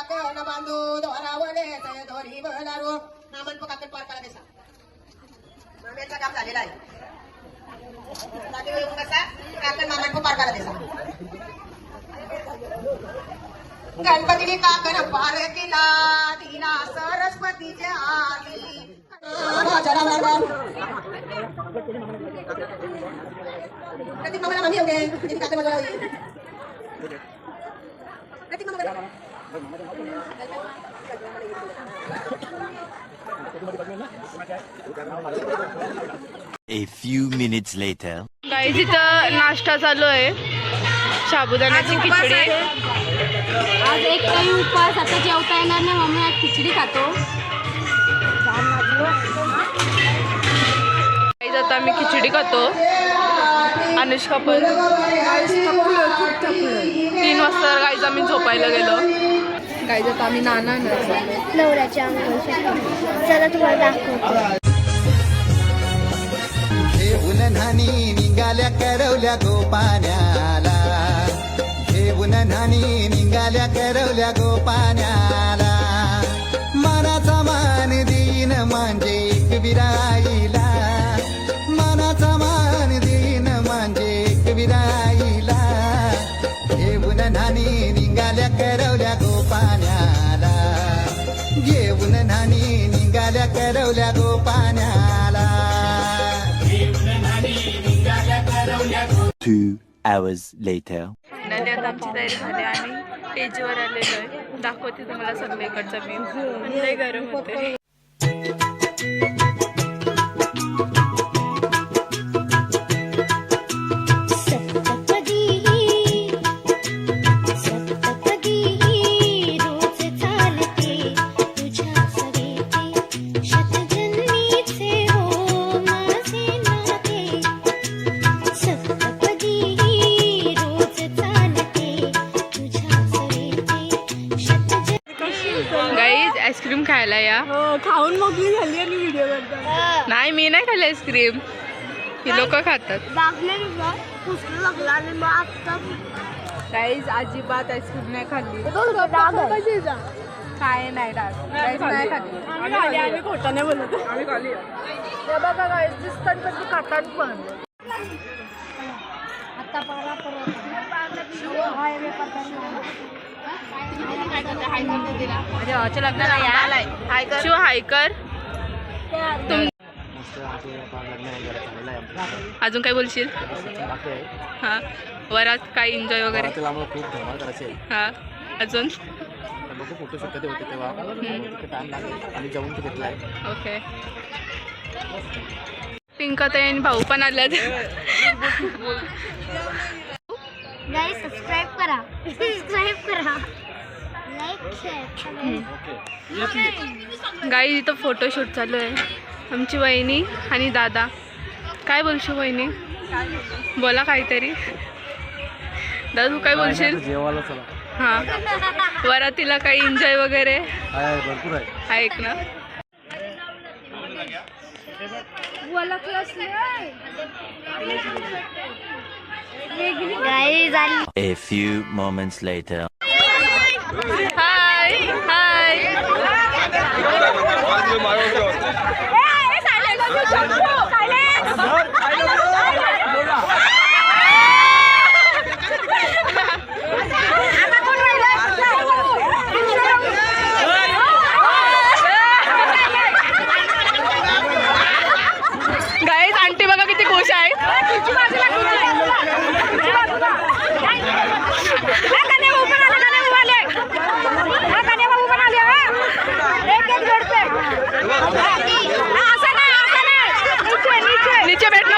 काकण बांधू दोरावले दोरी बलारो नामन काकण पार्काला बेसा मामेचा काम झालेला आहे जागे येऊन कसा काकण मामन पार्काला बेसा गणपतीने काकण पार केला तिला सरस्वतीचे आली प्रतीक मामाला मम्मी होते तिने काकण बोलावली प्रतीक मामा A few minutes later. Guys इथं नाश्ता चालू आहे साबुदाण्याची खिचडी आज एक काही उपवास आता जेवता येणार नाही मम्मी आज खिचडी खातो गाईज आता आम्ही खिचडी खातो अनुष्का पण 3 वाजता गाईज आम्ही झोपायला गेलो गाईज आता आम्ही नाना नवऱ्याच्या चला तुम्हाला दाखवतो घेऊन न्हाणी निघाल्या करवल्या गोपाण्याला घेऊन न्हाणी निघाल्या करवल्या गोपाण्याला मनाचा मान देईन म्हणजे एक विराईला मनाचा मान देईन म्हणजे एक विराईला घेऊन न्हाणी निघाल्या करवल्या गोपाण्याला घेऊन न्हाणी निघाल्या करवल्या गोपाण्याला 2 hours later. फायनली आता आमची तयारी झाली आणि स्टेजवर आलेलो आहे दाखवते तुम्हाला सगळीकडचा व्ह्यू लय गरम होते आईस्क्रीम खायला या खाऊन मोकळी झाली आणि व्हिडिओ करतात नाही मी नाही खाल्ली आईस्क्रीम ही लोक खातात गाईज अजिबात आईस्क्रीम नाही खाल्ली काय नाही नाही खाल्ली आम्ही खोटं नाही बोलत आम्ही खाल्ली बघा गाईज दिसतात पण ती खातात पण आता शिव हायकर अजून काय बोलशील हा वरात काय एन्जॉय वगैरे हा अजून फोटोशूट कधी होते तेव्हा टाइम लागेल आणि जेवण तर घेतलाय ओके पिंकाताई आणि भाऊ पण आल्यात गाइस सबस्क्राइब करा लाईक शेअर गाईज इथं फोटोशूट चालू आहे आमची वहिनी आणि दादा काय बोलशील वहिनी बोला काहीतरी दादा तू काय बोलशील जेवायला चला हां वरातीला काही एन्जॉय वगैरे भरपूर आहे ऐक ना A few moments later. Hi hi guys aunty बघा किती खुश आहे नीचे बैठना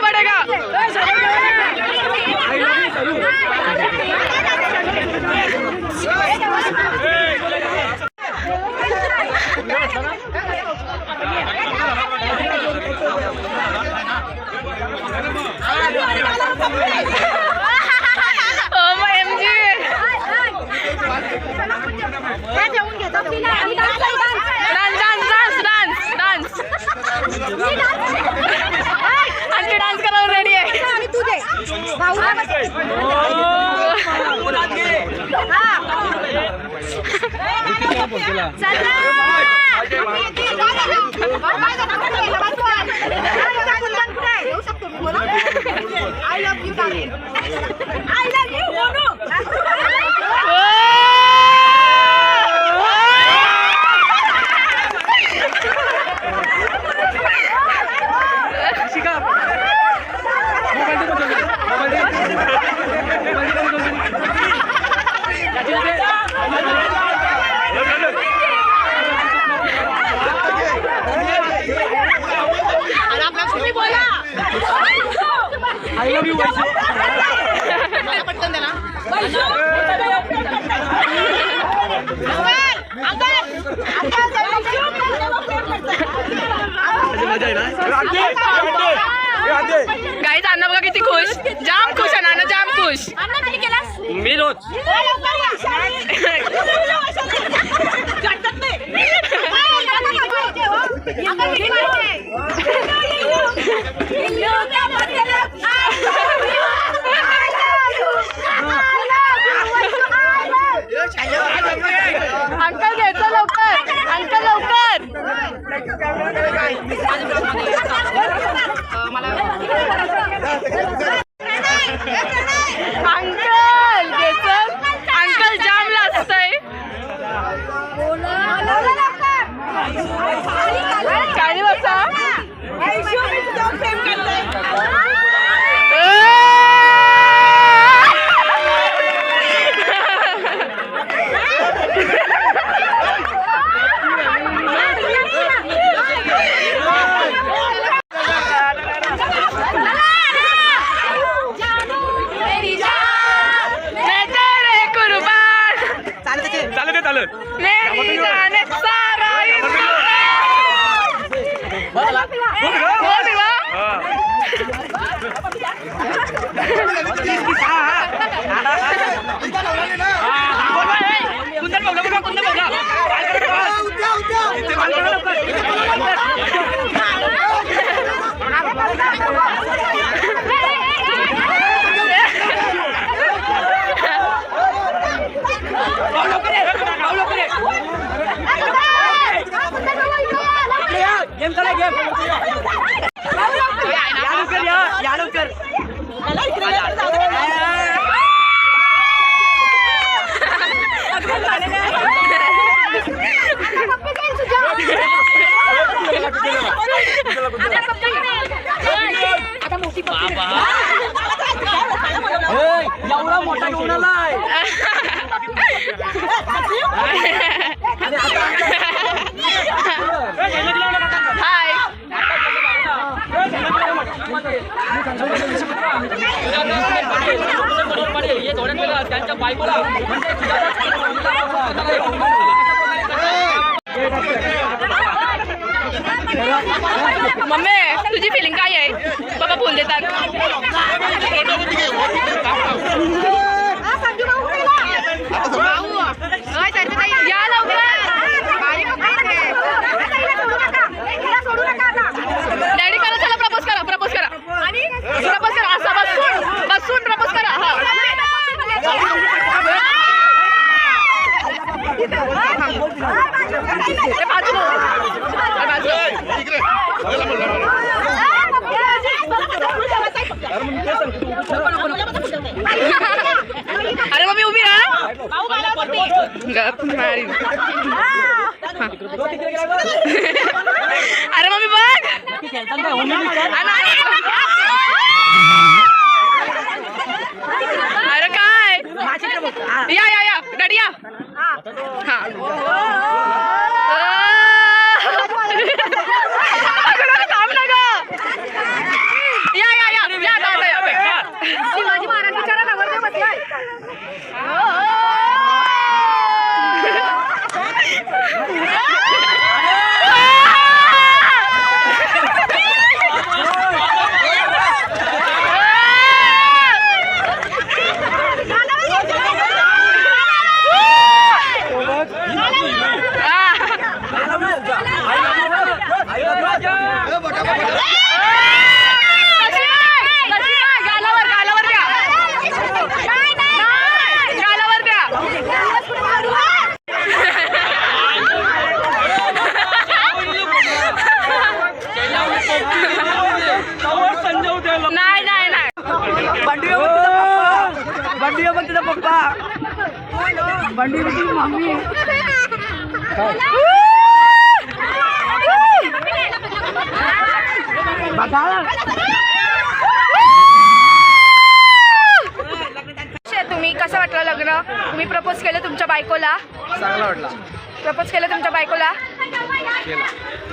I love you Darren I love you Monu guys अण्णा बघा किती खुश जाम खुश आहे नाना जाम खुश मी रोज अंकल घ्यायचं लवकर अंकल लवकर अंकल घ्यायचं अंकल जाम लाजतंय खाली बसा मेरी जान सारा गेम चला गेम यालवकर एवढा मोठा कोणाला हाय त्यांच्या बायकोला मम्मी तुझी फिलिंग काय आहे बाबा बोल देतात या डॅडी करा चला प्रपोज करा प्रपोज करा प्रपोज करा असा बसून बसून प्रपोज करा हा अरे मम्मी उभी राहा गप मारी अरे मम्मी बघ अरे काय या या या डॅडी या हा थांब ना ग या या या या दादा या शिवाजी महाराज बिचारा नवरदेव बसलाय बंडीचा पप्पा बंडीची मम्मी तुम्ही कसं वाटलं लग्न? तुम्ही प्रपोज केलं तुमच्या बायकोला? चांगला वाटला. प्रपोज केलं तुमच्या बायकोला?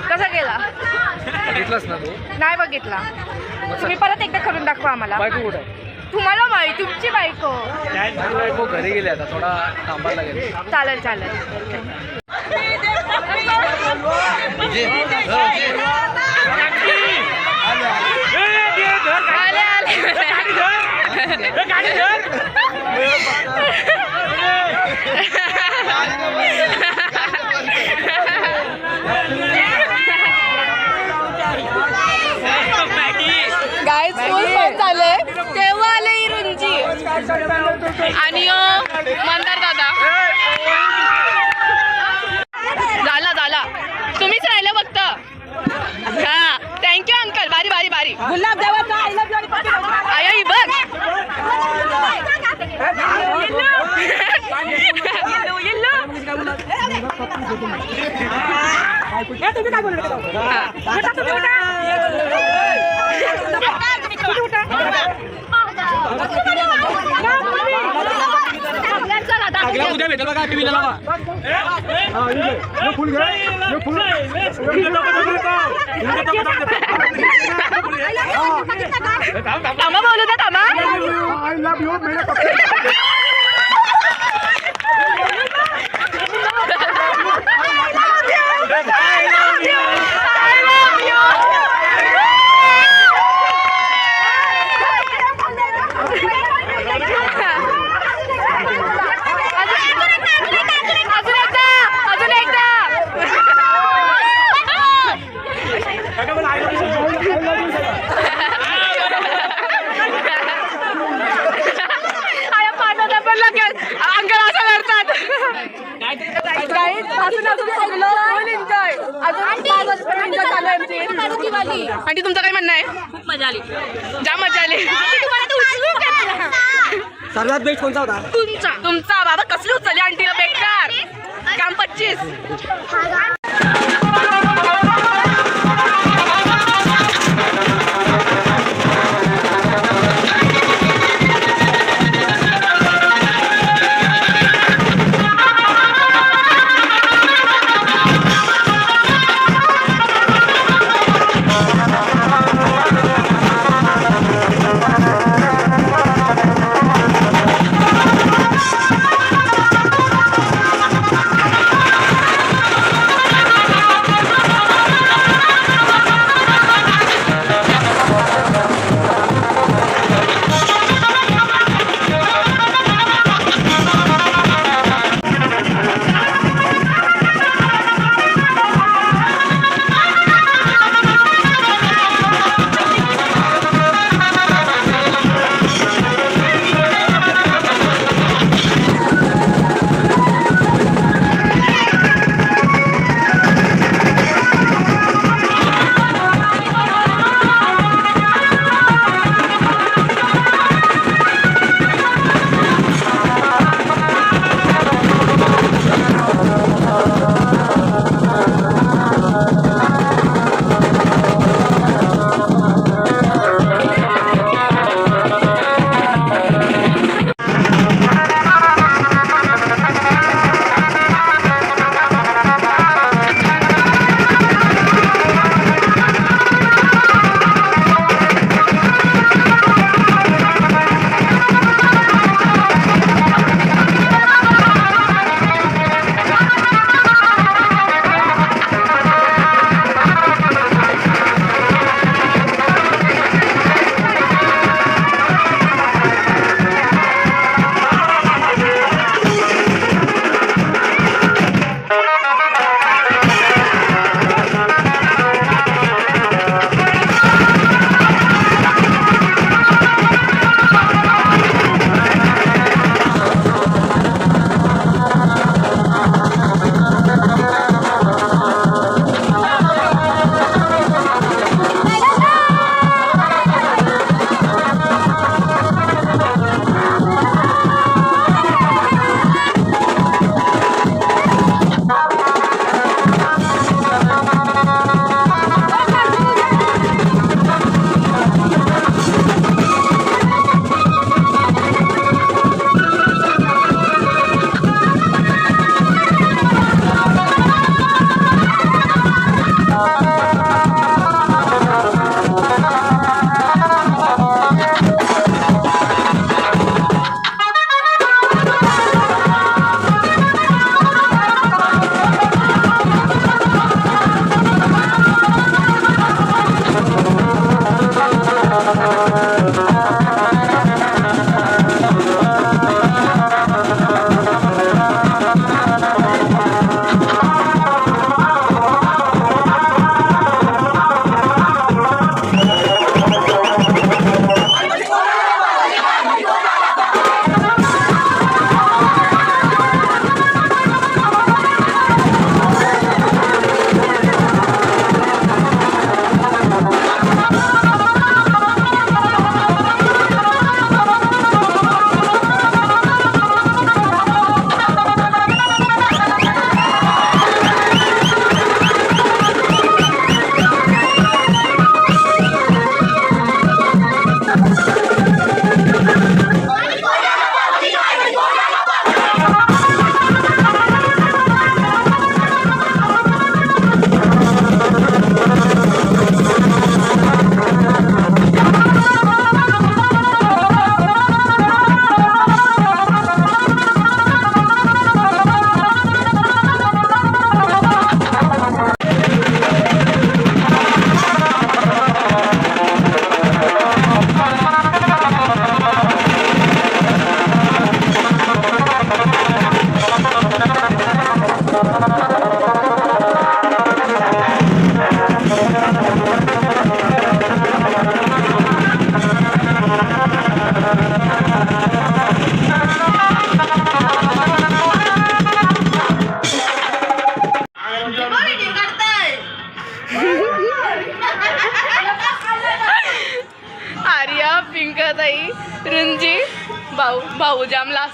कसं केला? बघितलंस ना तू? नाही बघितला. तुम्ही परत एकदा करून दाखवा आम्हाला. बायको कुठे आहे? तुम्हाला माहिती तुमची बायको. माझी बायको घरी गेली आता, थोडा थांबायला गेली. चालेल चालेल. आले गाईज फुल फन झालंय. तेव्हा आले ही रुंजी आणि मंदार दादा. झाला तुम्हीच राहिलं फक्त. हा थँक्यू अंकल. बारी बारी बारी आया ही बघ. उद्या भेटेल बघा थांबा बोलू द्या थांबा. आणि तुमचं काय म्हणणं आहे? खूप मजा आली. जाम मजा आली. सर्वात बेस्ट कोणता होता? तुमचा बाबा कसली उचलली आंटीला बेकार काम 25.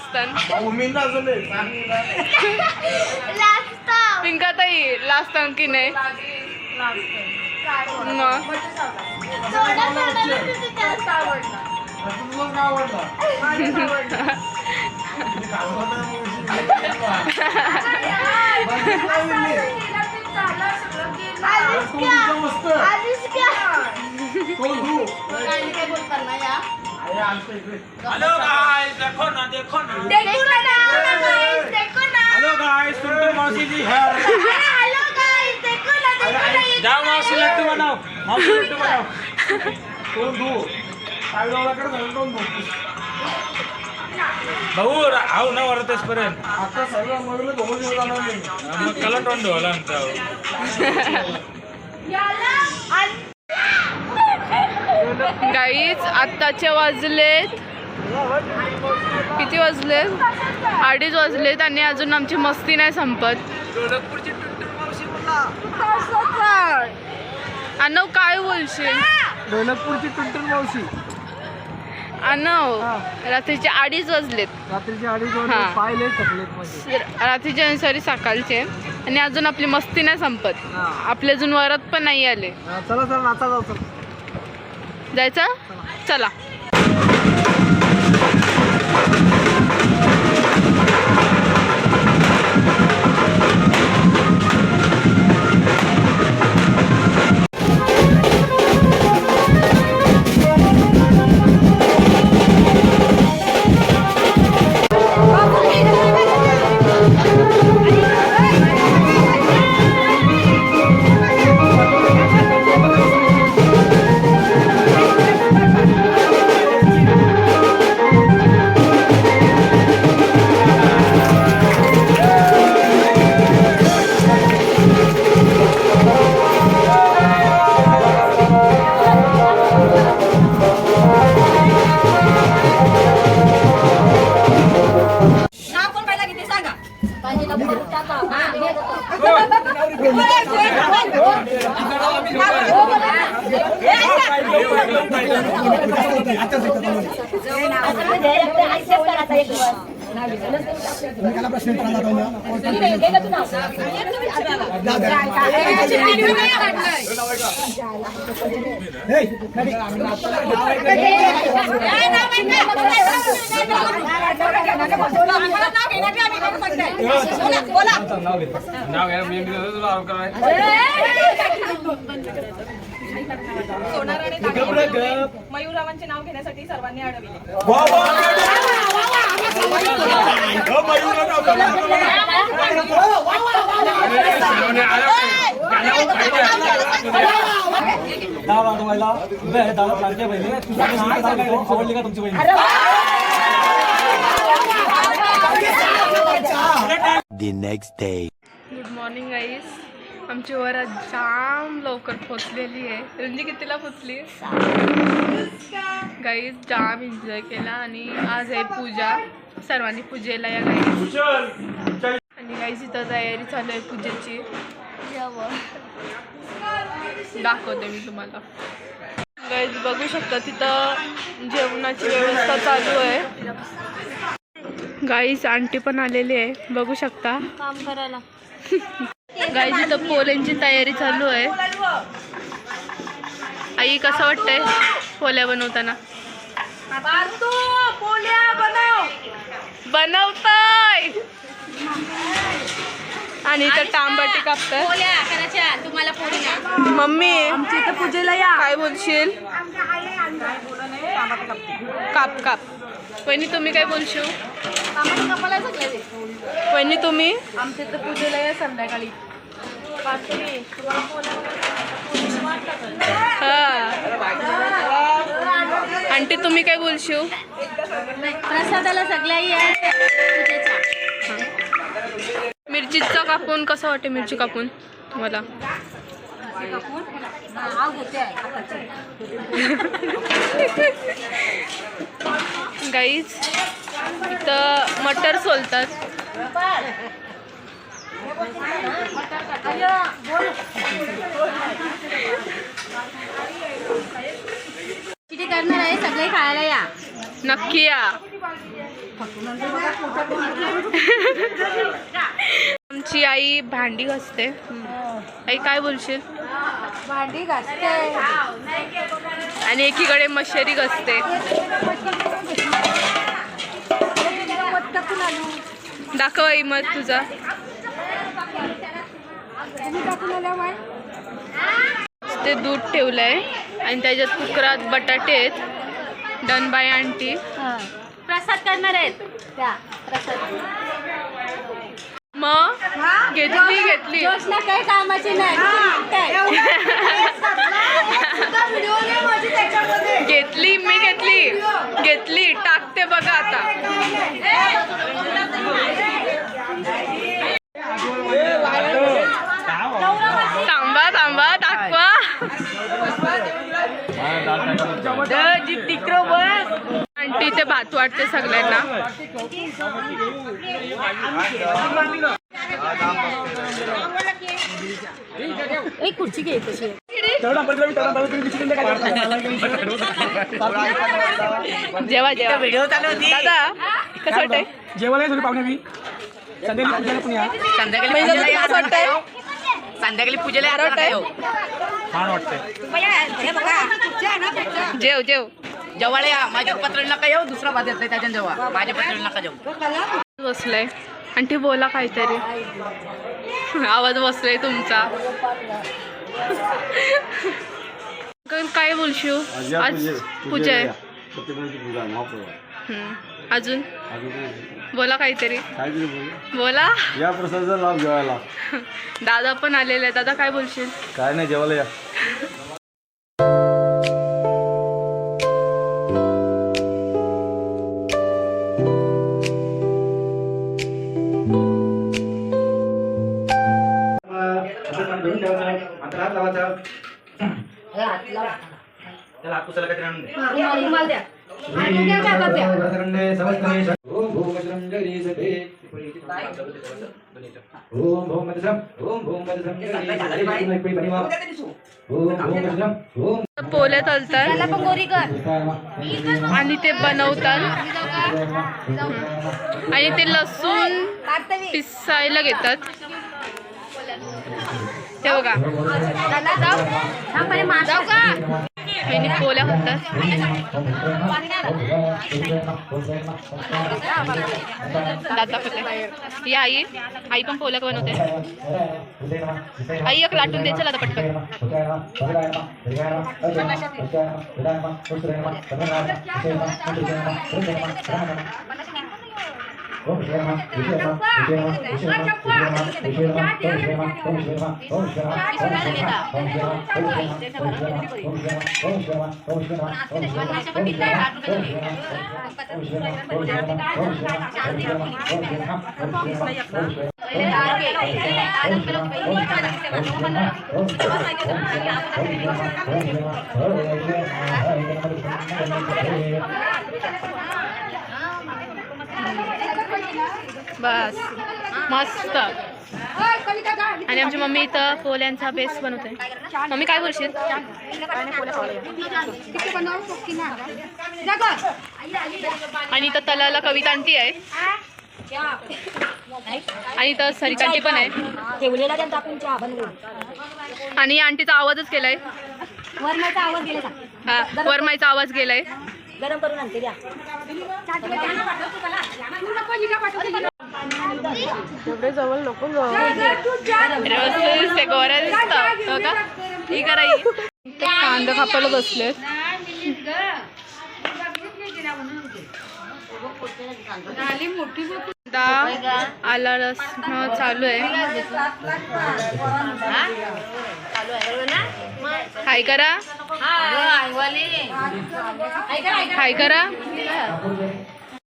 लास्टन पिंकाताई लास्टन की नाही मग हेलो गाइस देखो ना हेलो गाइस टुनटुन मौसी जी है जाओ मौसी लड्डू बनाओ भाऊ आऊ ना वरतेस पर्यंत आता सर्व मगले भाऊ जाणार नाही मग कला तोंड होला आमचा गाईज आत्ताचे वाजलेत किती वाजलेत 2:30 वाजलेत आणि अजून आमची मस्ती नाही संपत. अनव काय बोलशील? ढोलकपूरची टुनटुन मावशी. अनव रात्रीचे 2:30 वाजलेत. रात्रीचे 2:30 हा. पाहिले थकलेत म्हणजे. रात्रीचे सॉरी सकाळचे आणि अजून आपली मस्ती नाही संपत. हा. आपले अजून वरात पण नाही आले. चला चला नाचा जाऊ चला. जायचं चला. मयूररावांचे नाव घेण्यासाठी सर्वांनी अडविले. डाव वाढवायला उभे आहे डाव लागते पहिले. आवडली का तुमची बहीण? The next day. Good morning guys. आमची वरात जाम लवकर पोचलेली आहे. रंजी कितीला पोचली गाईज? जाम एन्जॉय केला आणि आज आहे पूजा. सर्वांनी पूजेला या गाईज. आणि गाईज इथं तयारी चालू आहे पूजेची. दाखवते मी तुम्हाला. गाईज बघू शकता तिथं जेवणाची व्यवस्था चालू आहे. गाईज आंटी पण आलेली आहे बघू शकता काम करायला. गाईज इथं पोल्यांची तयारी चालू आहे. आई कसं वाटतंय पोल्या बनवताना? बनवताय आणि इथं टांबाटी कापताय. तुम्हाला पोरी ना मम्मी आमची इथं पूजेला या. काय बोलशील? काप काप. वहिनी तुम्ही काय बोलशील? वहिनी तुम्ही? आमच्या इथं पूजेला या संध्याकाळी. हा आंटी तुम्ही काय बोलशील? प्रसादाला सगळ्याही आहे पूजेचा. मिरचीचं कापून कसं वाटते? मिरची कापून तुम्हाला? गाईज इथं मटर सोलतात. किती करणार आहे? सगळे खायला या. नक्की या. आमची आई भांडी घासते. आई काय बोलशील? भांडी घासते आणि एकीकडे मशेरी घासते. दाखव आई मत तुझा. ते दूध ठेवलंय आणि त्याच्यात कुकरात बटाटे आहेत. Done by aunty. प्रसाद करणार आहेत त्या प्रसाद. मग घेतली जोशना काही कामाची नाही. मी घेतली टाकते बघा आता. थांबा दाखवा. आंटी ते भात वाटते सगळ्यांना. एक खुर्ची घे तशी. जेवा दादा कसं वाटतंय? जेवायला थोडी पाहुणे मी संध्याकाळी पूजेला पण या. कसं वाटतंय? संध्याकाळी पूजेला छान वाटतंय. जेव जवळ या. माझ्या पत्र नका येऊ. दुसरा भात येत त्याच्या जवळ. माझ्या पत्र नका जाऊ. बसलाय आंटी बोला काहीतरी. आवाज बसलाय तुमचा. काय बोलशील? आज पूजा आहे. अजून बोला काहीतरी. बोला. या प्रसादाचा लाभ जेवायला. दादा पण आलेले आहे. दादा काय बोलशील? काय नाही जेवायला या. त्याला पुसायला काहीतरी आणून दे. रुमाल द्या. पोले तलतात त्याला पण गोरी कर. आणि ते बनवतात आणि ते लसूण पिसायला घेतात. ते बघा जाऊ का? आणि पोल्या होतात. दादा ही आई पण पोल्या बनवते. आई एक लाटून दे. चला आता पटकन. बस मस्त. आणि आमची मम्मी इथं पोल्यांचा बेस बनवते. मम्मी काय बोलशील? आणि इथं तलाला कविता आंटी आहे आणि इथं सरिकांटी पण आहे. आणि आंटीचा आवाजच केलाय. वरमाचा आवाज गेला. हा वरमाईचा आवाज गेलाय. गरम करून आणते द्या. एवढे जवळ नको ते गोऱ्या दिसतात हो का? ही कराई ते कांदा कापायला बसलेत. आला रसम चालू आहे. हाय करा. हाय करा.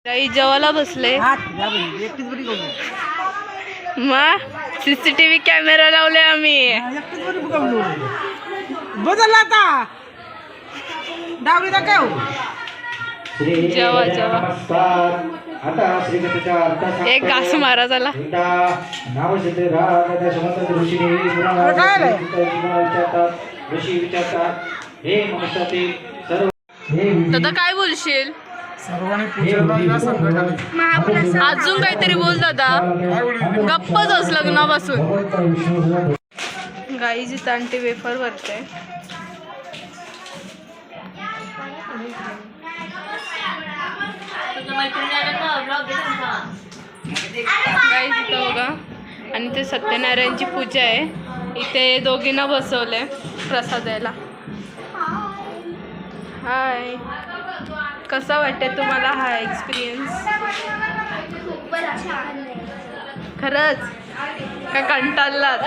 काही जेवायला बसले. मग CCTV कॅमेरा लावले आम्ही. बदलला आता डावरी दाखव. जेवा एक घास मारा झाला. दादा काय बोलशील? सर्वांनी पूजेला या संध्याकाळी. अजून काहीतरी बोल दादा. गप्पच होस लग्नापासून. गाईज इथं आणते वेफर वरते. गाईज इथं बघा. आणि ते सत्यनारायणची पूजा आहे. इथे दोघींना बसवले प्रसाद द्यायला. हाय, कसा वाटते तुम्हाला हा एक्सपिरियन्स? खरंच का कंटाळलात?